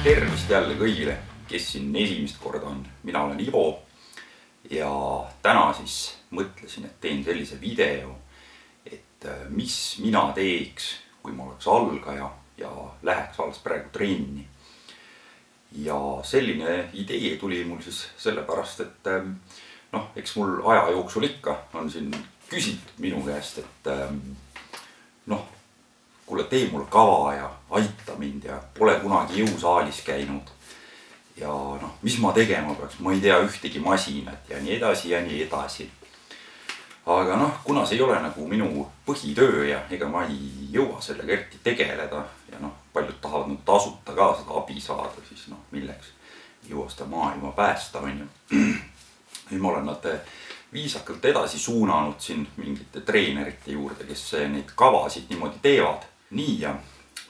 Tervist jälle kõigile, kes siin esimest korda on. Mina olen Ivo ja täna siis mõtlesin, et teen sellise video, et mis mina teeks, kui ma oleks algaja ja läheks alles praegu trenni. Ja selline idee tuli mul siis sellepärast, et eks mul aja jooksul ikka on siin küsitud minu käest, et kuule, tee mul kava ja aita mind ja pole kunagi jõusaalis käinud. Ja mis ma tegema peaks, ma ei tea ühtegi masinat ja nii edasi ja nii edasi. Aga kuna see ei ole nagu minu põhitöö ja ega ma ei jõua sellega eriti tegeleda ja paljud tahavad nagu tasuta ka seda abi saada, siis milleks jõua seda maailma päästa, on ju. Nüüd ma olen nad viisakalt edasi suunanud siin mingite treenerite juurde, kes neid kavasid niimoodi teevad. Nii ja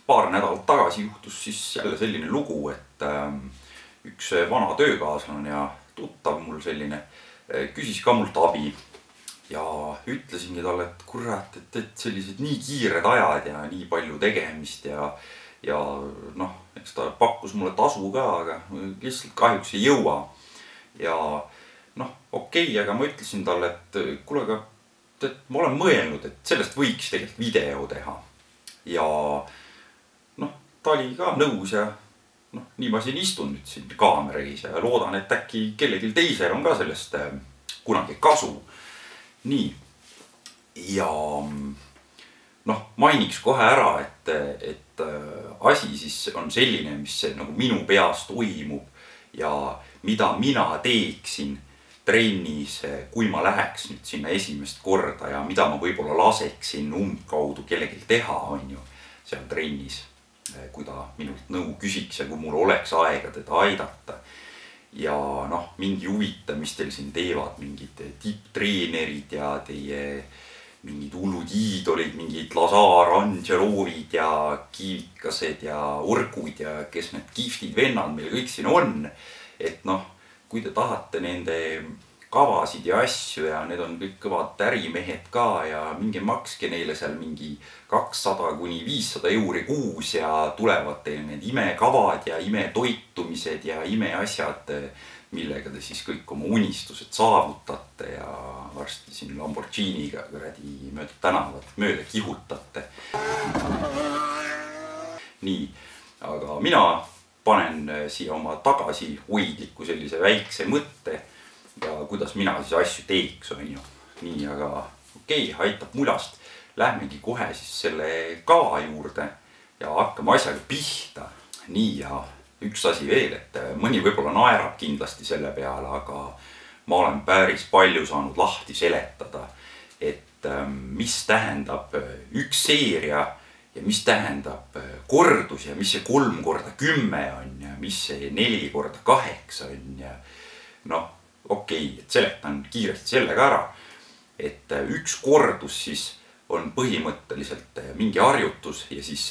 paar nädalat tagasi juhtus siis jälle selline lugu, et üks vana töökaaslane ja tuttav mul selline küsis ka mult abi ja ütlesingi talle, et kurat, et sellised nii kiired ajad ja nii palju tegemist ja eks ta pakkus mulle tasu ka, aga lihtsalt kahjuks ei jõua. Ja okei, aga ma ütlesin talle, et kuule, aga ma olen mõelnud, et sellest võiks tegelikult video teha. Ja ta oli ka nõus ja nii ma siin istun nüüd siin kaamera ees ja loodan, et äkki kellelgi teisel on ka sellest kunagi kasu. Nii. Ja mainiks kohe ära, et asi siis on selline, mis nagu minu peas toimub ja mida mina teeksin trennis, kui ma läheks nüüd sinna esimest korda ja mida ma võib-olla laseksin umbkaudu kellelgi teha, on ju, seal trennis, kui ta minult nõu küsiks ja kui mul oleks aega teda aidata. Ja mingi huvitav, mis teil siin teevad, mingid tipptreenerid ja teie mingid hullud iidolid, mingid Lazar, Angelovid ja Kiivikased ja Orkud ja kes need kihvtid vennad meil kõik siin on, et kui te tahate nende kavasid ja asju ja need on kõik kõvad ärimehed ka ja minge makske neile seal mingi 200 kuni 500 euri kuus ja tulevad teile need imekavad ja imetoitumised ja imeasjad, millega te siis kõik oma unistused saavutate ja varsti siin Lamborghiniga mööda tänavat mööda kihutate. Nii, aga mina panen siia oma tagasihoidliku sellise väikse mõtte ja kuidas mina siis asju teeks, on ju. Nii, aga okei, aitab mulast. Lähmegi kohe siis selle kava juurde ja hakkame asjaga pihta. Nii, ja üks asi veel, et mõni võib-olla naerab kindlasti selle peale, aga ma olen päris palju saanud lahti seletada, et mis tähendab üks seeria ja mis tähendab kordus ja mis see 3x10 on ja mis see 4x8 on ja okei, et seletan kiiresti sellega ära, et üks kordus siis on põhimõtteliselt mingi harjutus ja siis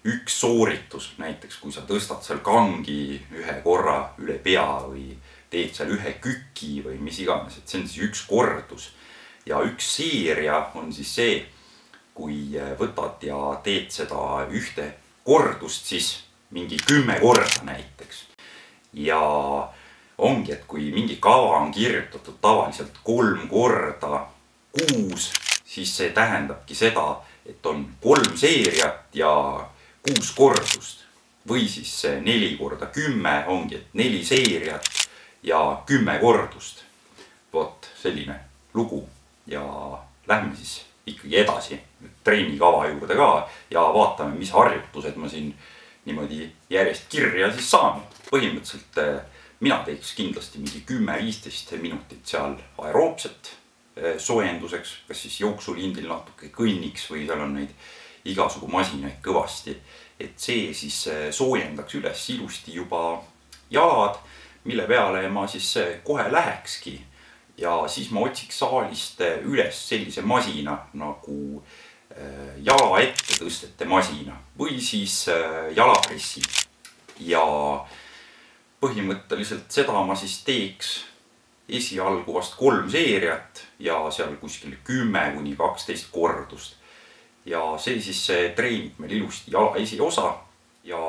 üks sooritus, näiteks kui sa tõstad seal kangi ühe korra üle pea või teed seal ühe küki või mis iganes, et see on siis üks kordus. Ja üks seeria on siis see, kui võtad ja teed seda ühte kordust siis mingi 10 korda näiteks. Ja ongi, et kui mingi kava on kirjutatud tavaliselt 3 korda 6, siis see tähendabki seda, et on 3 seeriat ja 6 kordust. Või siis 4x10 ongi, et 4 seeriat ja 10 kordust. Vot selline lugu ja lähme siis ikkagi edasi treenikava juurde ka ja vaatame, mis harjutused ma siin niimoodi järjest kirja siis saan. Põhimõtteliselt mina teeks kindlasti mingi 10-15 minutit seal aeroobset soojenduseks, kas siis jooksulindil natuke kõnniks või seal on neid igasugu masinaid kõvasti, et see siis soojendaks üles ilusti juba jalad, mille peale ma siis kohe lähekski. Ja siis ma otsiks saalist üles sellise masina nagu jala ette tõstete masina või siis jalapressi. Ja põhimõtteliselt seda ma siis teeks esialgu vast 3 seeriat ja seal kuskil 10 kuni 12 kordust. Ja see siis treenib meil ilusti jala esiosa ja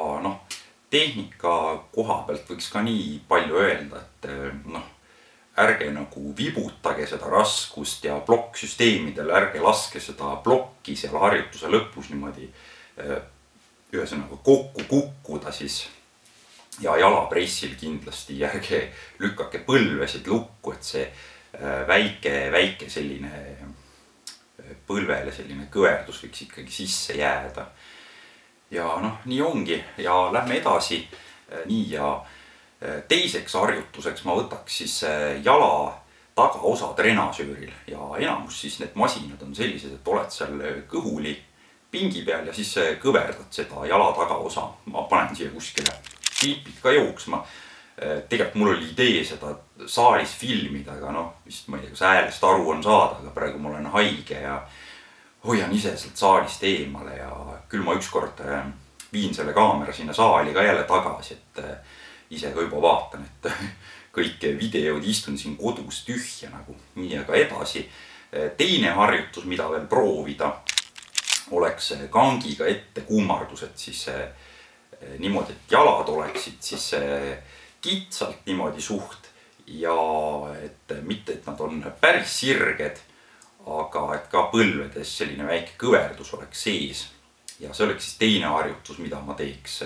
tehnika koha pealt võiks ka nii palju öelda, et noh, ärge nagu vibutage seda raskust ja plokksüsteemidel, ärge laske seda plokki seal harjutuse lõpus niimoodi ühesõnaga kokku kukkuda siis. Ja jalapressil kindlasti ärge lükkake põlvesid lukku, et see väike selline põlvele selline kõverdus võiks ikkagi sisse jääda. Ja noh, nii ongi ja lähme edasi. Nii ja teiseks harjutuseks ma võtaks siis jala tagaosa trenasööril ja enamus siis need masinad on sellised, et oled seal kõhuli pingi peal ja siis kõverdad seda jala tagaosa. Ma panen siia kuskile klipid ka jooksma. Tegelikult mul oli idee seda saalis filmida, aga noh, vist ma ei tea, kas häälest aru on saada, aga praegu ma olen haige ja hoian ise sealt saalist eemale ja küll ma ükskord viin selle kaamera sinna saali ka jälle tagasi, et ise ka juba vaatan, et kõik videod istun siin kodus tühja nagu. Nii, aga edasi. Teine harjutus, mida veel proovida, oleks kangiga ette kummardus, et siis niimoodi, et jalad oleksid siis kitsalt niimoodi suht ja et mitte, et nad on päris sirged, aga et ka põlvedes selline väike kõverdus oleks sees. Ja see oleks siis teine harjutus, mida ma teeks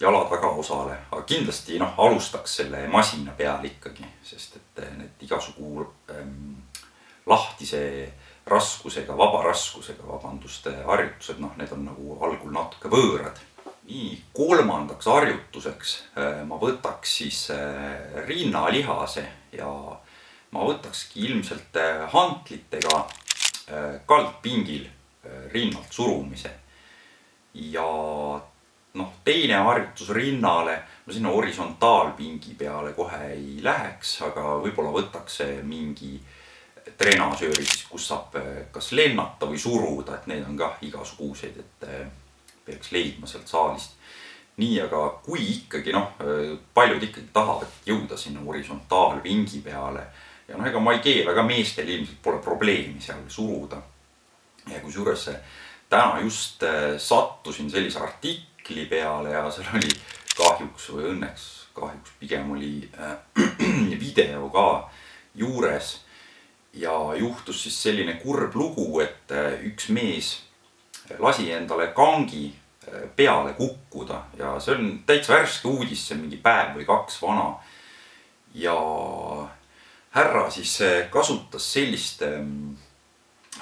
jala tagaosale, aga kindlasti alustaks selle masina peal ikkagi, sest et need igasugu lahtise raskusega, vaba raskusega, vabandust, harjutused, need on nagu algul natuke võõrad. Nii, kolmandaks harjutuseks ma võtaks siis rinnalihase ja ma võtakski ilmselt hantlitega kaldpingil rinnalt surumise. Ja teine harjutus rinnale, ma sinna horisontaalpingi peale kohe ei läheks, aga võib-olla võtaks mingi trenasööri, kus saab kas lennata või suruda, et need on ka igasuguseid, et peaks leidma sealt saalist. Nii, aga kui ikkagi, paljud ikkagi tahavad jõuda sinna horisontaalpingi peale ja ega ma ei keela, aga meestel ilmselt pole probleemi seal suruda. Ja kui suures täna just sattusin sellise artikli peale ja seal oli kahjuks või õnneks kahjuks pigem oli video ka juures ja juhtus siis selline kurb lugu, et üks mees lasi endale kangi peale kukkuda ja see on täitsa värske uudis, see on mingi päev või 2 vana ja härra siis kasutas sellist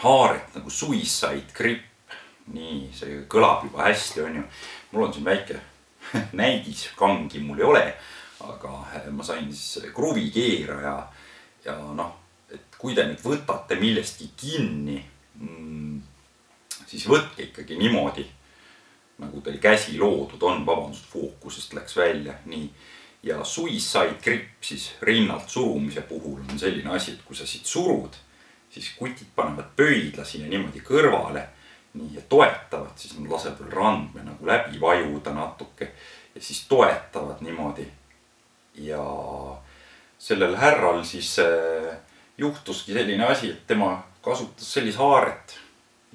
haaret nagu suicide grip. Nii, see kõlab juba hästi, on ju. Mul on siin väike näidis, kangi mul ei ole, aga ma sain siis kruvikeera ja et kui te nüüd võtate millestki kinni, siis võtke ikkagi niimoodi, nagu teil käsi loodud on, vabandust, fookusest läks välja, nii. Ja suicide grip siis rinnalt surumise puhul on selline asi, et kui sa siit surud, siis kutid panevad pöidla sinna niimoodi kõrvale, nii ja toetavad, siis nad laseb veel randme nagu läbi vajuda natuke ja siis toetavad niimoodi. Ja sellel härral siis juhtuski selline asi, et tema kasutas sellise haaret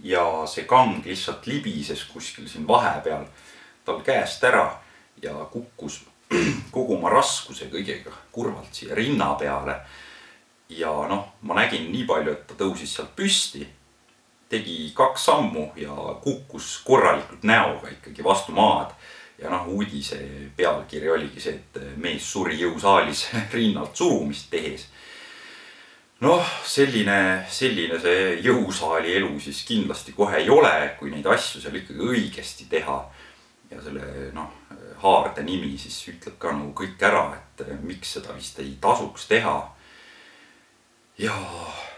ja see kang lihtsalt libises kuskil siin vahepeal tal käest ära ja kukkus kogu oma raskuse kõigega kurvalt siia rinna peale. Ja ma nägin nii palju, et ta tõusis sealt püsti, tegi 2 sammu ja kukkus korralikult näoga ikkagi vastu maad. Ja uudise pealkiri oligi see, et mees suri jõusaalis rinnalt surumist tehes. Selline see jõusaali elu siis kindlasti kohe ei ole, kui neid asju seal ikkagi õigesti teha. Ja selle haarde nimi siis ütleb ka nagu kõik ära, et miks seda vist ei tasuks teha. Ja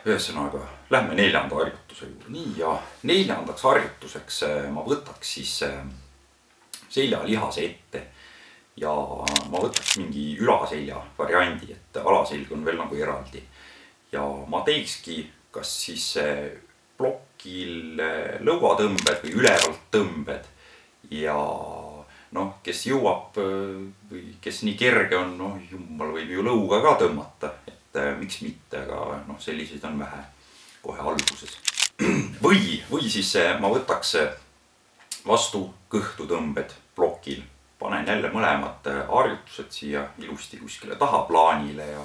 ühesõnaga, lähme 4. harjutuse juurde. Nii, ja 4. harjutuseks ma võtaks siis seljalihase ette ja ma võtaks mingi ülaselja variandi, et alaselg on veel nagu eraldi. Ja ma teekski kas siis plokil lõuatõmbed või ülevalt tõmbed ja kes jõuab või kes nii kerge on, jummal võib ju lõuga ka tõmmata, et miks mitte, aga selliseid on vähe kohe alguses. Või siis ma võtaks vastu kõhtu tõmbed plokil panen jälle mõlemad harjutused siia ilusti kuskile taha plaanile ja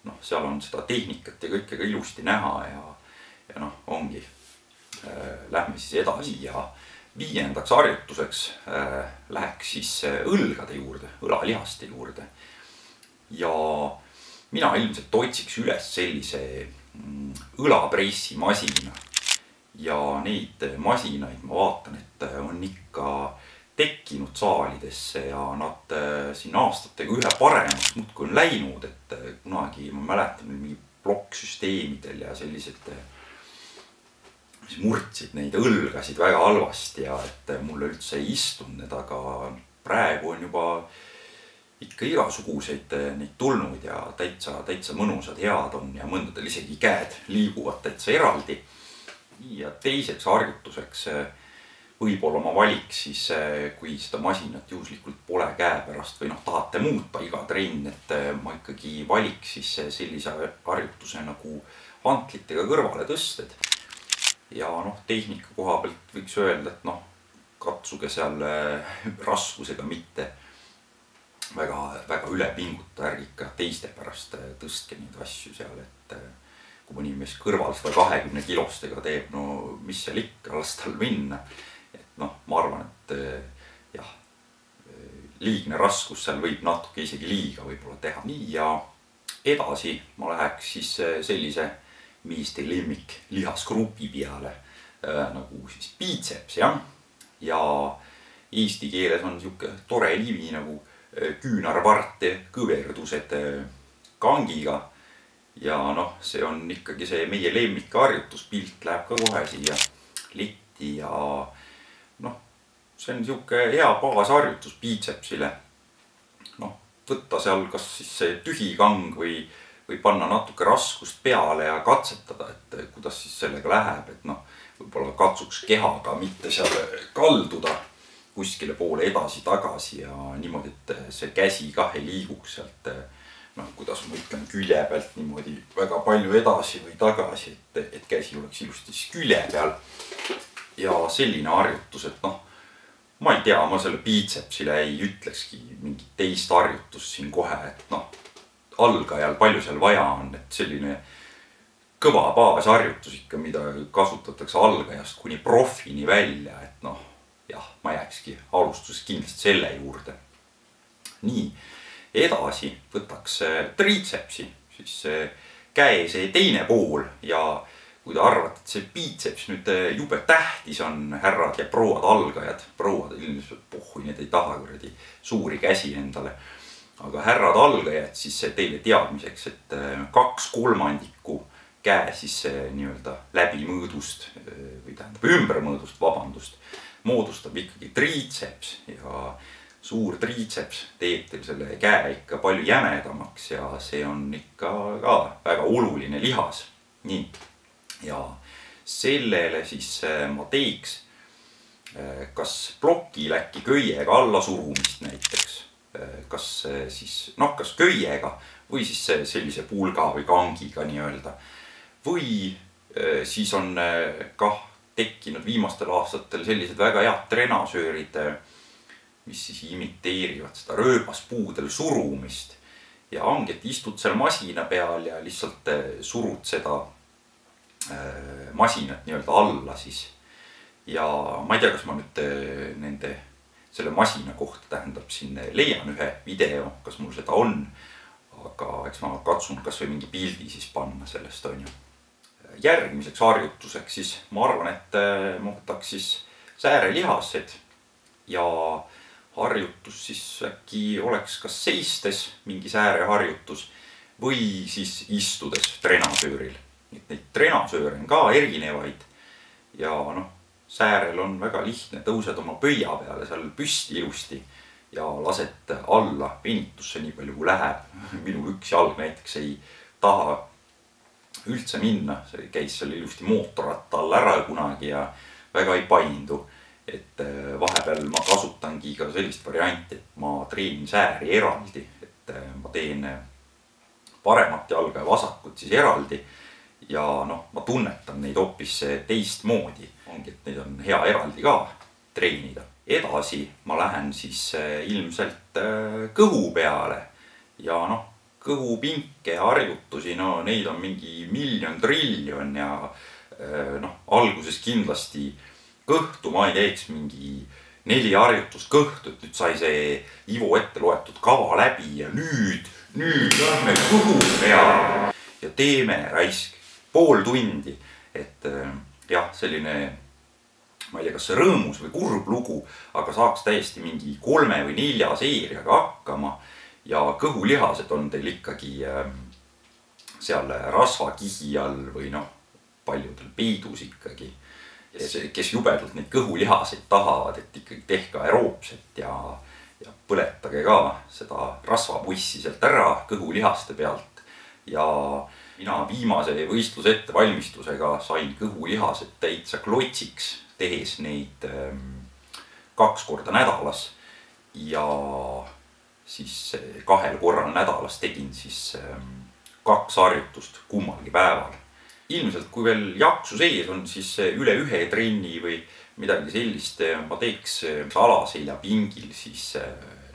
noh, seal on seda tehnikat ja kõike ka ilusti näha ja noh, ongi. Lähme siis edasi ja 5. harjutuseks läheks siis õlgade juurde, õlalihaste juurde. Ja mina ilmselt otsiks üles sellise õlapressimasina. Ja neid masinaid ma vaatan, et on ikka tekkinud saalidesse ja nad siin aastatega ühe paremaks muudkui on läinud, et kunagi ma mäletan mingi plokksüsteemidel ja sellised mis murdsid neid õlgasid väga halvasti ja et mulle üldse ei istunud need, aga praegu on juba ikka igasuguseid neid tulnud ja täitsa mõnusad head on ja mõndadel isegi käed liiguvad täitsa eraldi. Ja teiseks harjutuseks võib-olla ma valiks siis, kui seda masinat juhuslikult pole käepärast või noh, tahate muuta iga trenn, et ma ikkagi valiks siis sellise harjutuse nagu hantlitega kõrvale tõsted. Ja noh, tehnika koha pealt võiks öelda, et noh, katsuge seal raskusega mitte väga üle pinguta, ärge ikka teiste pärast tõstke neid asju seal, et kui mõni mees kõrval 120 kilostega teeb, no mis seal ikka, las tal minna. Et noh, ma arvan, et jah, liigne raskus seal võib natuke isegi liiga võib-olla teha. Nii ja edasi ma läheks siis sellise meeste lemmik lihasgrupi peale nagu siis biceps, jah. Ja eesti keeles on niisugune tore nimi nagu küünarvarte kõverdused kangiga. Ja noh, see on ikkagi see meie lemmikharjutus, pilt läheb ka kohe siia letti ja noh, see on niisugune hea baasharjutus bicepsile. Noh, võtta seal kas siis see tühi kang või panna natuke raskust peale ja katsetada, et kuidas siis sellega läheb, et noh, võib-olla katsuks kehaga mitte seal kalduda kuskile poole edasi-tagasi ja niimoodi, et see käsi kah ei liiguks sealt, noh, kuidas ma ütlen, külje pealt niimoodi väga palju edasi või tagasi, et käsi oleks ilusti siis külje peal. Ja selline harjutus, et noh, ma ei tea, ma selle bicepsile ei ütlekski mingit teist harjutust siin kohe, et noh, algajal palju seal vaja on, et selline kõva baasharjutus ikka, mida kasutatakse algajast kuni profini välja, et noh, jah, ma jääkski alustuses kindlasti selle juurde. Nii, edasi võtaks triitsepsi, siis käe see teine pool ja kui te arvate, et see biceps nüüd jube tähtis on, härrad ja prouad algajad, prouad ilmselt pohhui, need ei taha kuradi suuri käsi endale. Aga härrad algajad siis teile teadmiseks, et 2/3 käe siis nii-öelda läbimõõdust või tähendab ümbermõõdust, vabandust, moodustab ikkagi triitseps ja suur triitseps teeb teil selle käe ikka palju jämedamaks ja see on ikka ka väga oluline lihas. Nii, ja sellele siis ma teeks kas plokil äkki köiega alla surumist näiteks, kas siis, noh, kas köiega või siis sellise pulga või kangiga nii-öelda. Või siis on kah tekkinud viimastel aastatel sellised väga head trenasöörid, mis siis imiteerivad seda rööbaspuudel surumist. Ja ongi, et istud seal masina peal ja lihtsalt surud seda masinat nii-öelda alla siis. Ja ma ei tea, kas ma nüüd selle masina kohta tähendab siin leian ühe video, kas mul seda on, aga eks ma katsun kas või mingi pildi siis panna sellest on ju. Järgmiseks harjutuseks siis ma arvan, et ma võtaks siis säärelihased ja harjutus siis äkki oleks kas seistes mingi sääreharjutus või siis istudes trenasööril. Neid trenasööre on ka erinevaid ja noh, säärel on väga lihtne, tõused oma pöia peale seal püsti ilusti ja lased alla venitusse nii palju kui läheb. Minul üks jalg näiteks ei taha üldse minna, see käis seal ilusti mootorratta all ära kunagi ja väga ei paindu. Et vahepeal ma kasutangi ka sellist varianti, et ma treenin sääri eraldi, et ma teen paremat jalga ja vasakut siis eraldi. Ja noh, ma tunnetan neid hoopis teistmoodi. Ongi, et neid on hea eraldi ka treenida. edasi ma lähen siis ilmselt kõhu peale ja noh, kõhupinke ja harjutusi, no neid on mingi miljon triljon ja noh, alguses kindlasti kõhtu ma ei teeks mingi 4 harjutust kõhtu, et nüüd sai see Ivo ette loetud kava läbi ja nüüd lähme kõhu peale ja teeme raisk pool tundi, et jah, selline, ma ei tea, kas see rõõmus või kurb lugu, aga saaks täiesti mingi 3 või 4 seeriaga hakkama ja kõhulihased on teil ikkagi seal rasvakihi all või noh, paljudel peidus ikkagi. Kes jubedalt neid kõhulihaseid tahavad, et ikkagi tehke aeroobset ja põletage ka seda rasvapussi sealt ära kõhulihaste pealt. Ja mina viimase võistluse ettevalmistusega sain kõhulihased täitsa klotsiks, tehes neid 2 korda nädalas ja siis 2 korral nädalas tegin siis 2 harjutust kummalgi päeval. Ilmselt kui veel jaksu sees on, siis üle 1 trenni või midagi sellist ma teeks alaselja pingil siis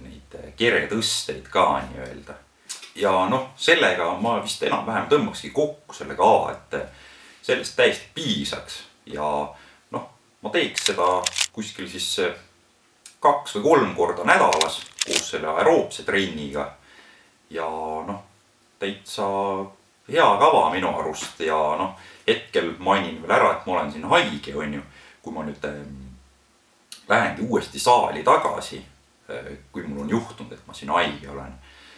neid keretõsteid ka nii-öelda. Ja noh, sellega ma vist enam-vähem tõmbakski kokku selle kava, et sellest täiesti piisaks ja noh, ma teeks seda kuskil siis 2 või 3 korda nädalas koos selle aeroobse trenniga ja noh, täitsa hea kava minu arust ja noh, hetkel mainin veel ära, et ma olen siin haige, on ju. Kui ma nüüd lähengi uuesti saali tagasi, kui mul on juhtunud, et ma siin haige olen,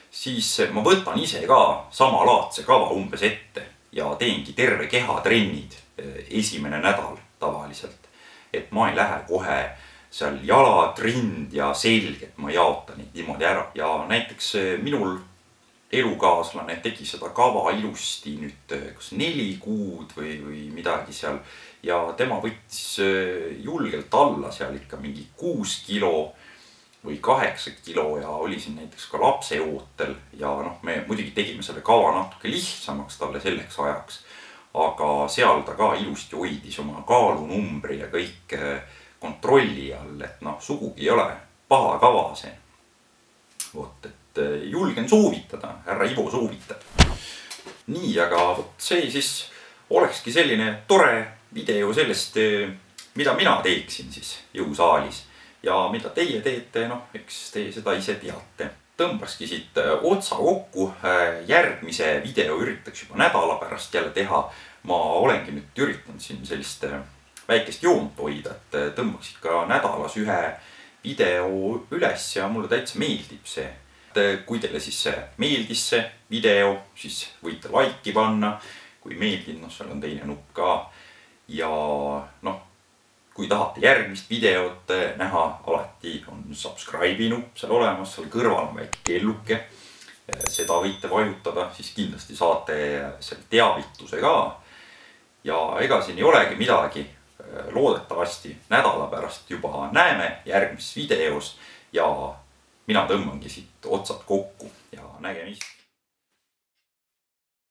siis ma võtan ise ka samalaadse kava umbes ette ja teengi terve keha trennid esimene nädal tavaliselt. Et ma ei lähe kohe seal jalad, rind ja selg, et ma jaotan neid niimoodi ära. Ja näiteks minul elukaaslane tegi seda kava ilusti nüüd kas 4 kuud või midagi seal ja tema võttis julgelt alla seal ikka mingi 6 kilo või 8 kilo ja oli siin näiteks ka lapse ootel ja noh, me muidugi tegime selle kava natuke lihtsamaks talle selleks ajaks, aga seal ta ka ilusti hoidis oma kaalunumbri ja kõik kontrolli all, et noh, sugugi ei ole paha kava see. Vot, et julgen soovitada, härra Ivo soovitab. Nii, aga see siis olekski selline tore video sellest, mida mina teeksin siis jõusaalis ja mida teie teete, noh, eks te seda ise teate. Tõmbaski siit otsa kokku, järgmise video üritaks juba nädala pärast jälle teha. Ma olengi nüüd üritanud siin sellist väikest joont hoida, et tõmbaks ikka nädalas 1 video üles ja mulle täitsa meeldib see. Kui teile siis meeldis see video, siis võite laiki panna. Kui meeldib, noh, seal on teine nupp ka. Ja noh, kui tahate järgmist videot näha, alati on subscribe'i nupp seal olemas, seal kõrval on väike kelluke. Seda võite vajutada, siis kindlasti saate seal teavituse ka. Ja ega siin ei olegi midagi. Loodetavasti nädala pärast juba näeme järgmises videos ja mina tõmbangi siit otsad kokku ja nägemist.